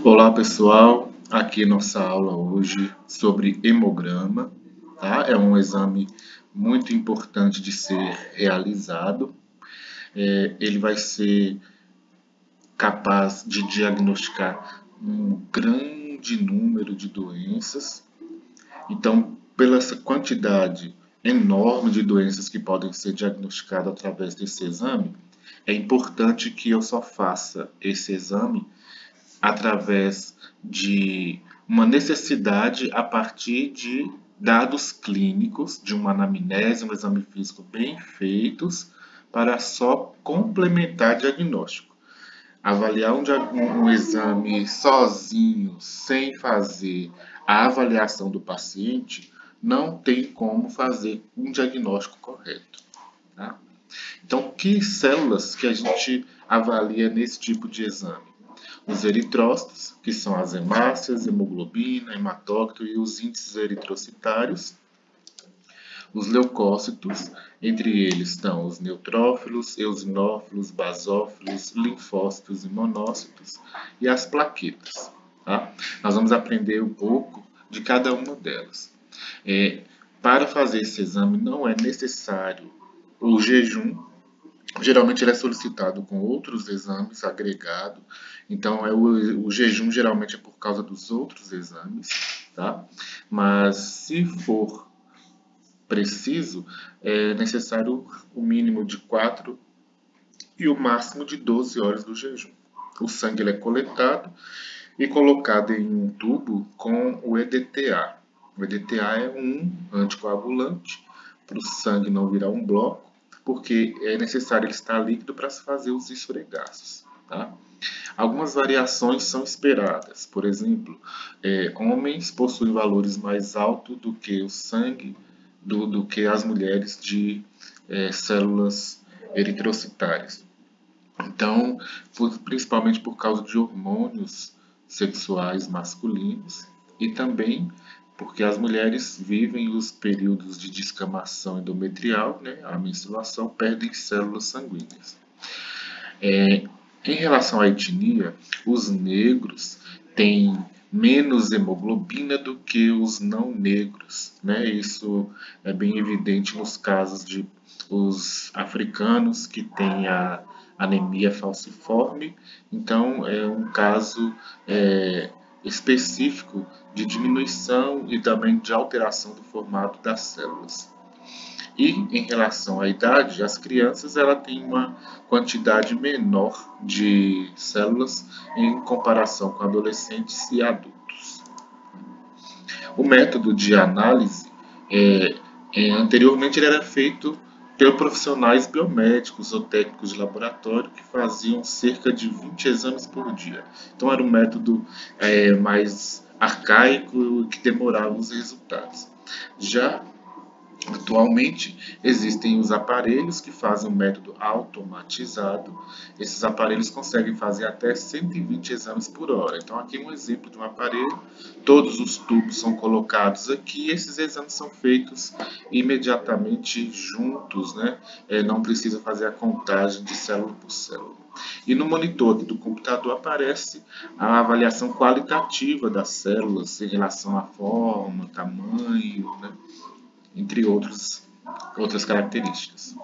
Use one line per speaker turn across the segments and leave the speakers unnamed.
Olá pessoal, aqui nossa aula hoje sobre hemograma, tá? É um exame muito importante de ser realizado. Ele vai ser capaz de diagnosticar um grande número de doenças. Então, pela essa quantidade enorme de doenças que podem ser diagnosticadas através desse exame, é importante que eu só faça esse exame através de uma necessidade a partir de dados clínicos, de uma anamnese, um exame físico bem feitos, para só complementar diagnóstico. Avaliar um exame sozinho, sem fazer a avaliação do paciente, não tem como fazer um diagnóstico correto. Tá? Então, que células que a gente avalia nesse tipo de exame? Os eritrócitos, que são as hemácias, hemoglobina, hematócrito e os índices eritrocitários. Os leucócitos, entre eles estão os neutrófilos, eosinófilos, basófilos, linfócitos e monócitos e as plaquetas. Tá? Nós vamos aprender um pouco de cada uma delas. Para fazer esse exame não é necessário o jejum. Geralmente ele é solicitado com outros exames agregados, então o jejum geralmente é por causa dos outros exames, tá? Mas se for preciso, é necessário o mínimo de 4 e o máximo de 12 horas do jejum. O sangue ele é coletado e colocado em um tubo com o EDTA. O EDTA é um anticoagulante para o sangue não virar um bloco, porque é necessário ele estar líquido para se fazer os esfregaços. Tá? Algumas variações são esperadas. Por exemplo, homens possuem valores mais altos do que o sangue do que as mulheres de células eritrocitárias. Então, principalmente por causa de hormônios sexuais masculinos e também porque as mulheres vivem os períodos de descamação endometrial, né, a menstruação, perdem células sanguíneas. Em relação à etnia, os negros têm menos hemoglobina do que os não negros, né? Isso é bem evidente nos casos de os africanos que têm a anemia falciforme. Então, é um caso específico de diminuição e também de alteração do formato das células. E em relação à idade, as crianças ela têm uma quantidade menor de células em comparação com adolescentes e adultos. O método de análise anteriormente ele era feito por profissionais biomédicos ou técnicos de laboratório que faziam cerca de 20 exames por dia. Então era um método mais arcaico que demorava os resultados. Já atualmente, existem os aparelhos que fazem o método automatizado. Esses aparelhos conseguem fazer até 120 exames por hora. Então, aqui um exemplo de um aparelho. Todos os tubos são colocados aqui e esses exames são feitos imediatamente juntos, né? Não precisa fazer a contagem de célula por célula. E no monitor do computador aparece a avaliação qualitativa das células em relação à forma, tamanho, né? Entre outras características.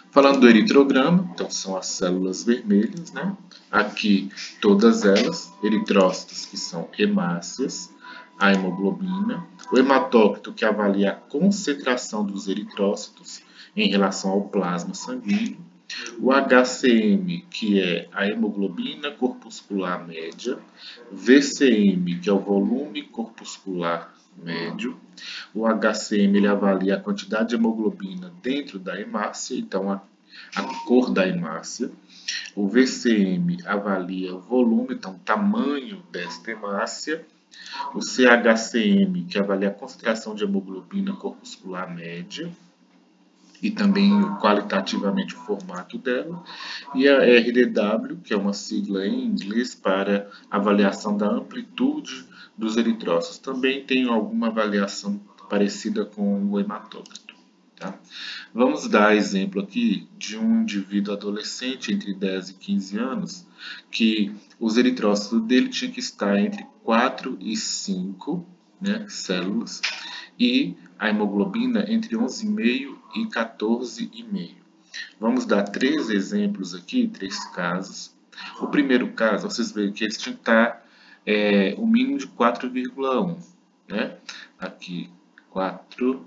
Falando do eritrograma, então são as células vermelhas, né? Aqui todas elas, eritrócitos que são hemácias, a hemoglobina, o hematócrito que avalia a concentração dos eritrócitos em relação ao plasma sanguíneo, o HCM, que é a hemoglobina corpuscular média, VCM, que é o volume corpuscular médio. O HCM ele avalia a quantidade de hemoglobina dentro da hemácia, então a cor da hemácia. O VCM avalia o volume, então o tamanho desta hemácia. O CHCM, que avalia a concentração de hemoglobina corpuscular média e também qualitativamente o formato dela, e a RDW, que é uma sigla em inglês para avaliação da amplitude dos eritrócitos. Também tem alguma avaliação parecida com o hematócrito. Tá? Vamos dar exemplo aqui de um indivíduo adolescente entre 10 e 15 anos, que os eritrócitos dele tinham que estar entre 4 e 5, né, células, e a hemoglobina entre 11,5 e 14,5. Vamos dar três exemplos aqui, três casos. O primeiro caso, vocês veem que eles tinham que estar o mínimo de 4,1, né? Aqui, 4,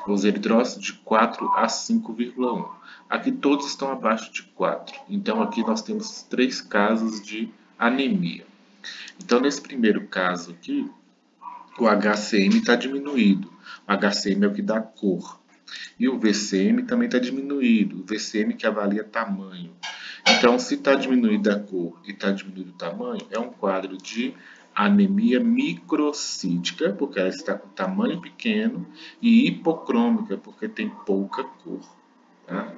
os eritrócitos de 4 a 5,1. Aqui todos estão abaixo de 4. Então aqui nós temos três casos de anemia. Então nesse primeiro caso aqui, o HCM está diminuído. O HCM é o que dá cor. E o VCM também está diminuído. O VCM que avalia tamanho. Então, se está diminuída a cor e está diminuído o tamanho, é um quadro de anemia microcítica, porque ela está com tamanho pequeno, e hipocrômica, porque tem pouca cor. Tá?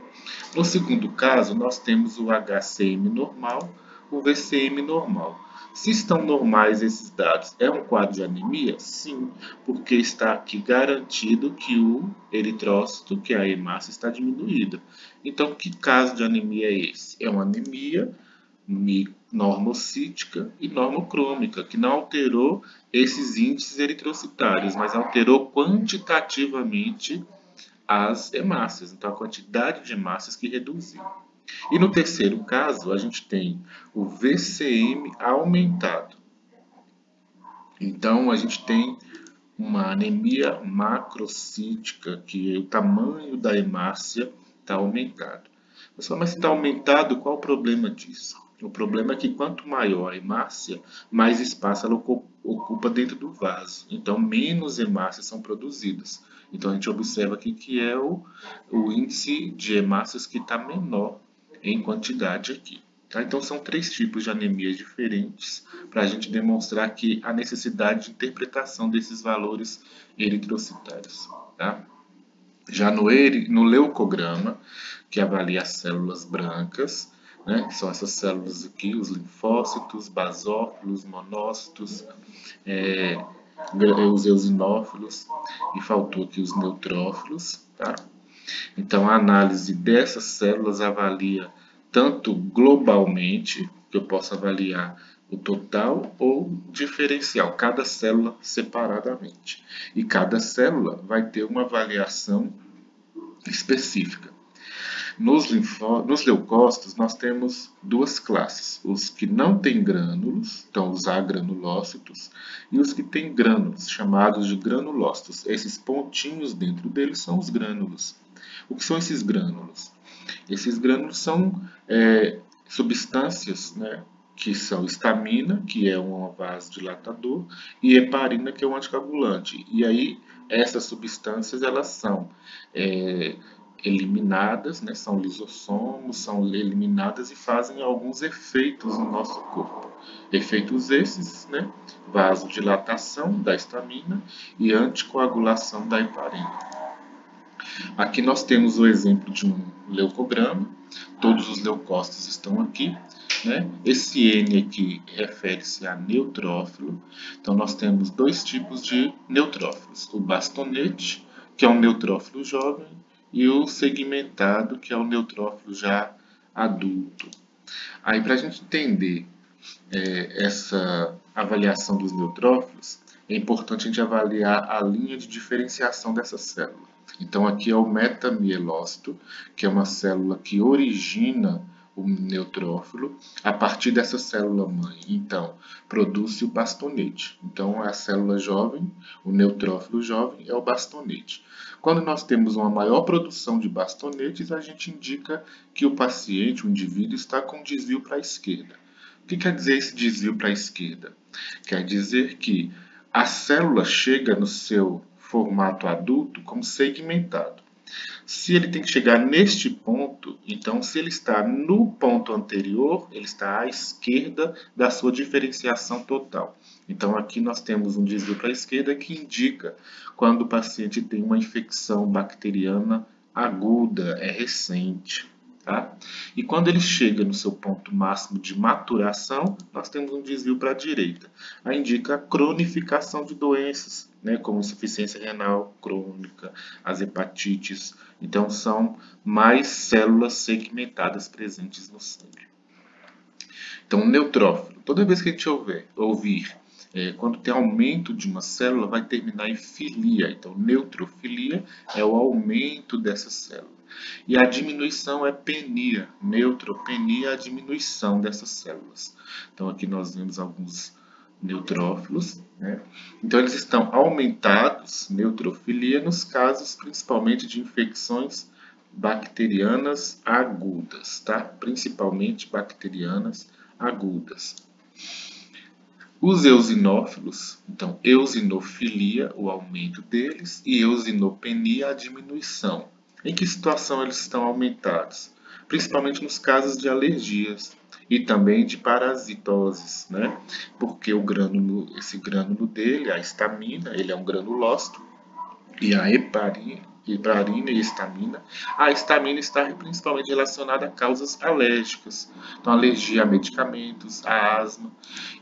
No segundo caso, nós temos o HCM normal, o VCM normal. Se estão normais esses dados, é um quadro de anemia? Sim, porque está aqui garantido que o eritrócito, que é a hemácia, está diminuída. Então, que caso de anemia é esse? É uma anemia normocítica e normocrômica, que não alterou esses índices eritrocitários, mas alterou quantitativamente as hemácias, então a quantidade de hemácias que reduziu. E no terceiro caso, a gente tem o VCM aumentado. Então, a gente tem uma anemia macrocítica, que o tamanho da hemácia está aumentado. Pessoal, mas se está aumentado, qual o problema disso? O problema é que quanto maior a hemácia, mais espaço ela ocupa dentro do vaso. Então, menos hemácias são produzidas. Então, a gente observa aqui que é o índice de hemácias que está menor em quantidade aqui. Tá? Então, são três tipos de anemias diferentes para a gente demonstrar que a necessidade de interpretação desses valores eritrocitários. Tá? Já no leucograma, que avalia as células brancas, né, que são essas células aqui, os linfócitos, basófilos, monócitos, os eosinófilos, e faltou aqui os neutrófilos. Tá? Então, a análise dessas células avalia tanto globalmente, que eu posso avaliar o total ou diferencial, cada célula separadamente. E cada célula vai ter uma avaliação específica. Nos leucócitos, nós temos duas classes, os que não têm grânulos, então os agranulócitos, e os que têm grânulos, chamados de granulócitos. Esses pontinhos dentro deles são os grânulos. O que são esses grânulos? Esses grânulos são substâncias, né, que são histamina, que é um vasodilatador, e heparina, que é um anticoagulante. E aí, essas substâncias, elas são eliminadas, né, são lisossomos, são eliminadas e fazem alguns efeitos no nosso corpo. Efeitos esses, né, vasodilatação da histamina e anticoagulação da heparina. Aqui nós temos o exemplo de um leucograma, todos os leucócitos estão aqui. Né? Esse N aqui refere-se a neutrófilo, então nós temos dois tipos de neutrófilos, o bastonete, que é um neutrófilo jovem, e o segmentado, que é o neutrófilo já adulto. Aí, para a gente entender essa avaliação dos neutrófilos, é importante a gente avaliar a linha de diferenciação dessa célula. Então, aqui é o metamielócito, que é uma célula que origina o neutrófilo a partir dessa célula-mãe. Então, produz-se o bastonete. Então, a célula jovem, o neutrófilo jovem, é o bastonete. Quando nós temos uma maior produção de bastonetes, a gente indica que o paciente, o indivíduo, está com desvio para a esquerda. O que quer dizer esse desvio para a esquerda? Quer dizer que a célula chega no seu formato adulto como segmentado. Se ele tem que chegar neste ponto, então se ele está no ponto anterior, ele está à esquerda da sua diferenciação total. Então aqui nós temos um desvio para a esquerda que indica quando o paciente tem uma infecção bacteriana aguda, é recente. Tá? E quando ele chega no seu ponto máximo de maturação, nós temos um desvio para a direita. Aí indica a cronificação de doenças, né, como insuficiência renal crônica, as hepatites. Então, são mais células segmentadas presentes no sangue. Então, neutrófilo. Toda vez que a gente ouvir quando tem aumento de uma célula, vai terminar em filia. Então, neutrofilia é o aumento dessa célula. E a diminuição é penia. Neutropenia é a diminuição dessas células. Então, aqui nós vemos alguns neutrófilos, né? Então, eles estão aumentados, neutrofilia, nos casos principalmente de infecções bacterianas agudas, tá? Principalmente bacterianas agudas. Os eosinófilos, então, eosinofilia, o aumento deles, e eosinopenia, a diminuição. Em que situação eles estão aumentados? Principalmente nos casos de alergias e também de parasitoses, né? Porque esse grânulo dele, a histamina, ele é um granulócito, e a heparina e histamina. A histamina está principalmente relacionada a causas alérgicas, então alergia a medicamentos, a asma.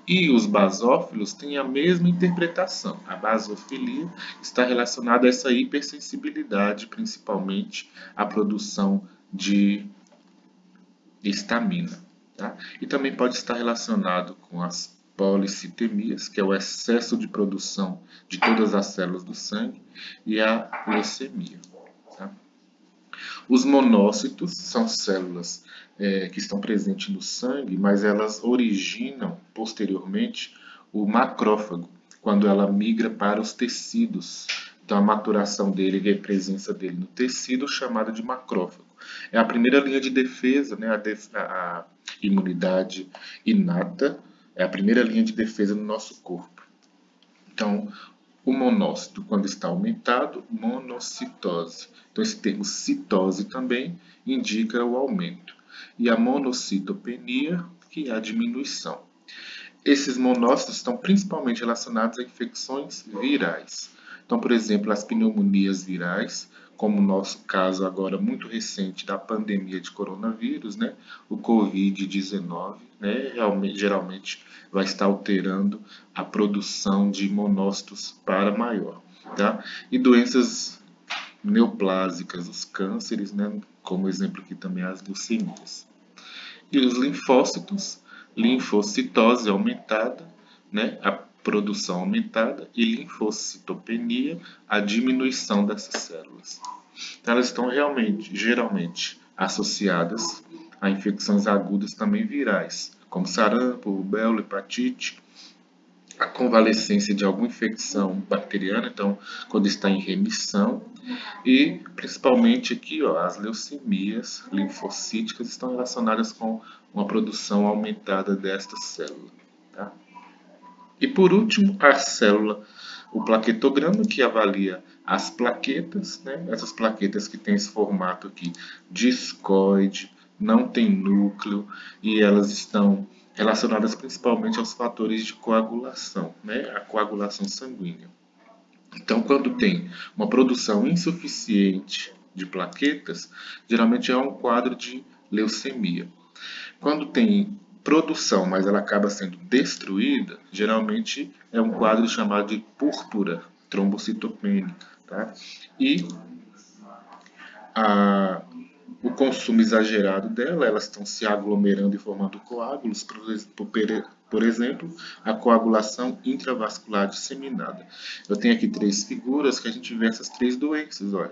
E os basófilos têm a mesma interpretação. A basofilia está relacionada a essa hipersensibilidade, principalmente à produção de histamina. Tá? E também pode estar relacionado com as policitemias, que é o excesso de produção de todas as células do sangue, e a leucemia. Tá? Os monócitos são células que estão presentes no sangue, mas elas originam posteriormente o macrófago, quando ela migra para os tecidos. Então, a maturação dele e a presença dele no tecido, chamada de macrófago. É a primeira linha de defesa, né? A imunidade inata é a primeira linha de defesa no nosso corpo. Então, o monócito, quando está aumentado, monocitose. Então, esse termo citose também indica o aumento. E a monocitopenia, que é a diminuição. Esses monócitos estão principalmente relacionados a infecções virais. Então, por exemplo, as pneumonias virais, como o nosso caso agora muito recente da pandemia de coronavírus, né? O Covid-19, né? Geralmente vai estar alterando a produção de monócitos para maior. Tá? E doenças neoplásicas, os cânceres, né? Como exemplo aqui também as leucemias. E os linfócitos, linfocitose aumentada, né? A produção aumentada, e linfocitopenia, a diminuição dessas células. Então, elas estão geralmente associadas a infecções agudas também virais, como sarampo, rubéola, hepatite, a convalescência de alguma infecção bacteriana, então, quando está em remissão, e principalmente aqui, ó, as leucemias linfocíticas estão relacionadas com uma produção aumentada destas células. Tá? E por último, a célula, o plaquetograma, que avalia as plaquetas, né? Essas plaquetas que têm esse formato aqui discoide, não tem núcleo, e elas estão relacionadas principalmente aos fatores de coagulação, né? A coagulação sanguínea. Então, quando tem uma produção insuficiente de plaquetas, geralmente é um quadro de leucemia. Quando tem produção, mas ela acaba sendo destruída, geralmente é um quadro chamado de púrpura trombocitopênica. Tá? E o consumo exagerado dela, elas estão se aglomerando e formando coágulos, por exemplo, a coagulação intravascular disseminada. Eu tenho aqui três figuras que a gente vê essas três doenças. Olha.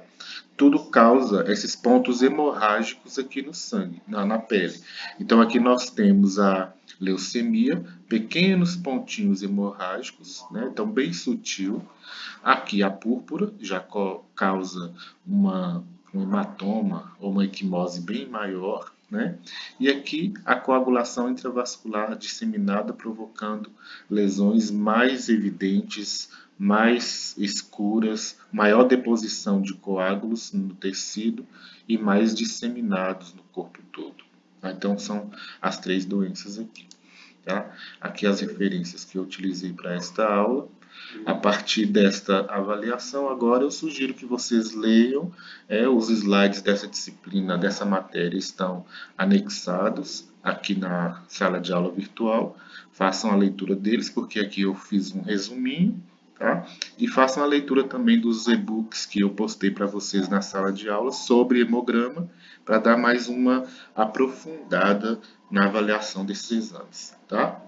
Tudo causa esses pontos hemorrágicos aqui no sangue, na pele. Então aqui nós temos a leucemia, pequenos pontinhos hemorrágicos, né? Então bem sutil. Aqui a púrpura já causa um hematoma ou uma equimose bem maior, né? E aqui a coagulação intravascular disseminada provocando lesões mais evidentes, mais escuras, maior deposição de coágulos no tecido e mais disseminados no corpo todo. Tá? Então são as três doenças aqui. Tá? Aqui as referências que eu utilizei para esta aula. A partir desta avaliação, agora eu sugiro que vocês leiam os slides dessa disciplina, dessa matéria, estão anexados aqui na sala de aula virtual. Façam a leitura deles, porque aqui eu fiz um resuminho, tá? E façam a leitura também dos e-books que eu postei para vocês na sala de aula sobre hemograma, para dar mais uma aprofundada na avaliação desses exames, tá?